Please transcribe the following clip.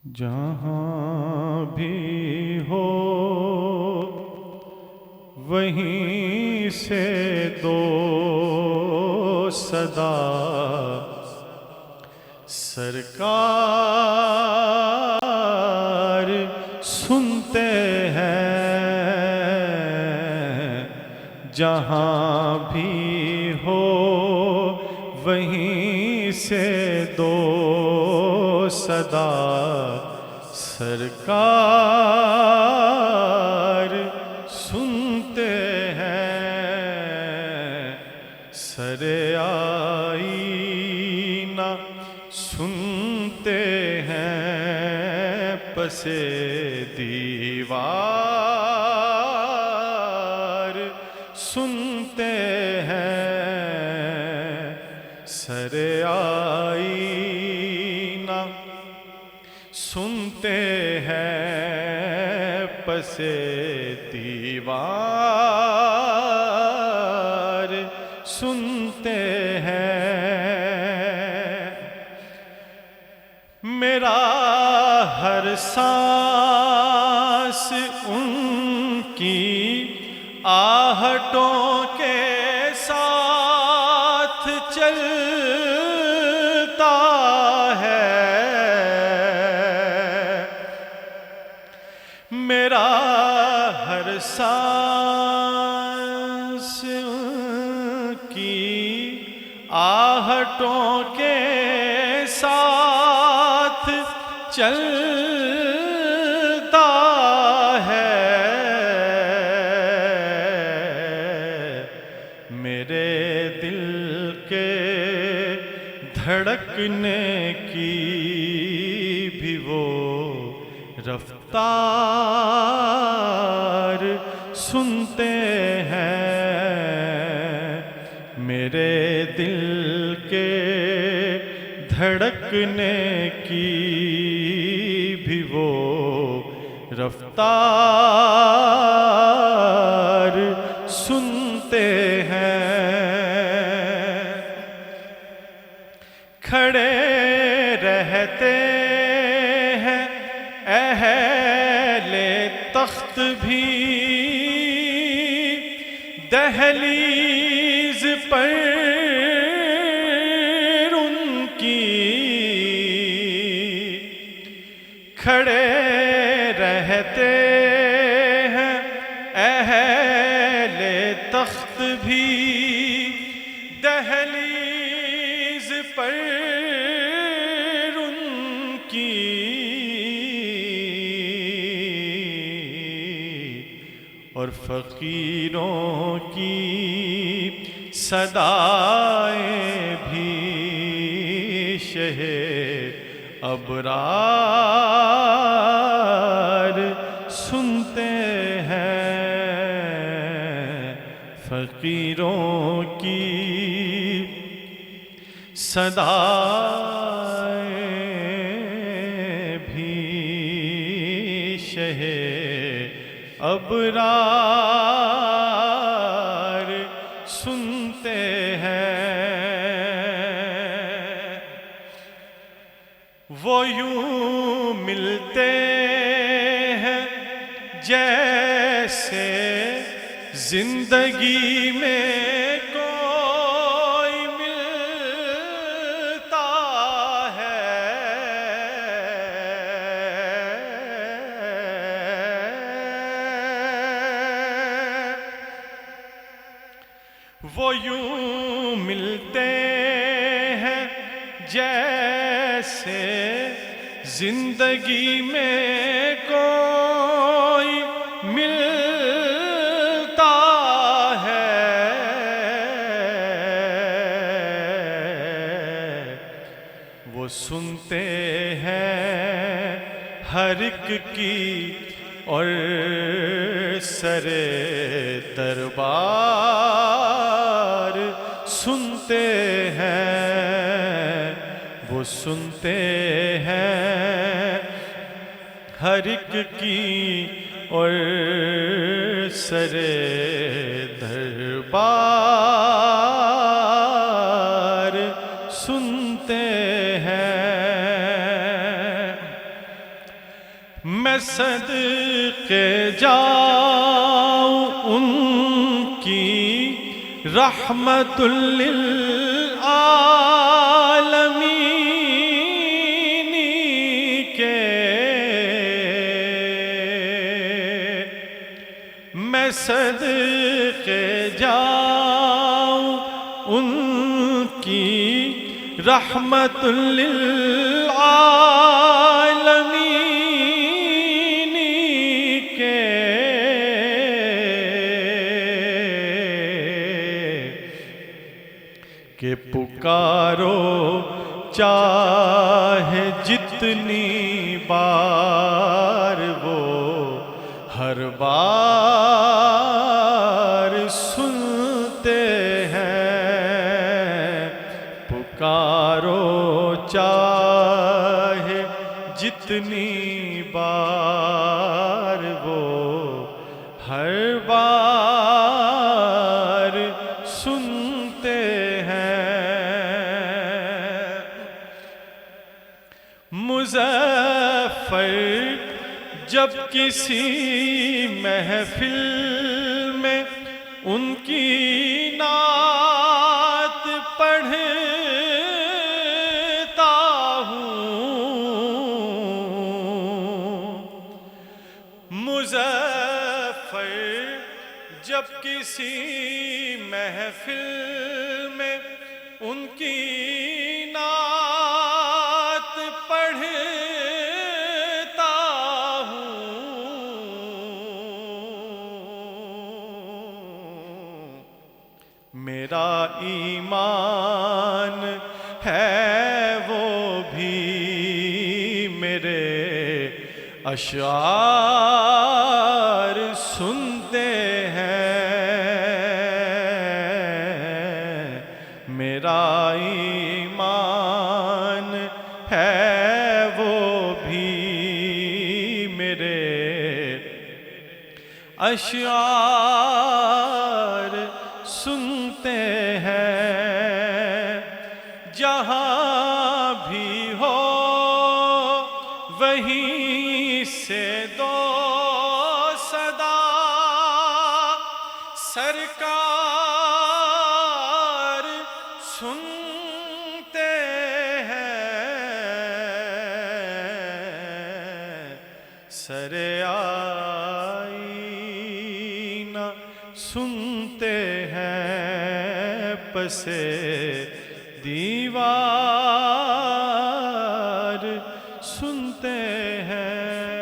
جہاں بھی ہو وہیں سے دو صدا سرکار سنتے ہیں، جہاں بھی ہو وہیں سے دو صدا سرکار سنتے ہیں، سر آئینہ سنتے ہیں، پس دیوار سنتے ہیں، سر آئینہ سنتے ہیں، پس دیوار سنتے ہیں، میرا ہر سانس ان کی آہٹوں کے ساتھ چلتا ہے، میرا ہر سانس ان کی آہٹوں کے ساتھ چلتا ہے، میرے دل کے دھڑکنے کی بھی وہ رفتار سنتے ہیں، میرے دل کے دھڑکنے کی بھی وہ رفتار سنتے ہیں، کھڑے رہتے ہیں اہل تخت بھی دہلیز پر ان کی، کھڑے رہتے ہیں اہل تخت بھی دہلیز پر ان کی، اور فقیروں کی صدائیں بھی شہ ابرار سنتے ہیں، فقیروں کی صدائیں بھی شہ ابرار سنتے ہیں، وہ یوں ملتے ہیں جیسے زندگی میں کوئی ملتا ہے، وہ یوں ملتے ہیں جیسے زندگی میں کوئی ملتا ہے، وہ سنتے ہیں ہر ایک کی اور سر دربار سنتے ہیں، وہ سنتے ہیں ہر ایک کی اور سر دربار سنتے ہیں، میں صدقے جاؤں ان کی رحمت للعالمین کے، میں صدقے جاؤں ان کی رحمت للعالمین کے، کہ پکارو چاہے جتنی بار وہ ہر بار سنتے ہیں، پکارو چاہے جتنی بار وہ ہر بار سنتے ہیں۔ مظفر جب کسی محفل میں ان کی نعت پڑھتا ہوں، مظفر جب کسی محفل میں ان کی نعت پڑھتا ہوں، میرا ایمان ہے وہ بھی میرے اشعار سنتے ہیں، میرا ایمان ہے وہ بھی میرے اشعار سنتے ہیں، جہاں بھی ہو وہیں سے دو صدا سرکار سنتے ہیں، سر آئینہ سنتے ہیں، پسے دیوار سنتے ہیں۔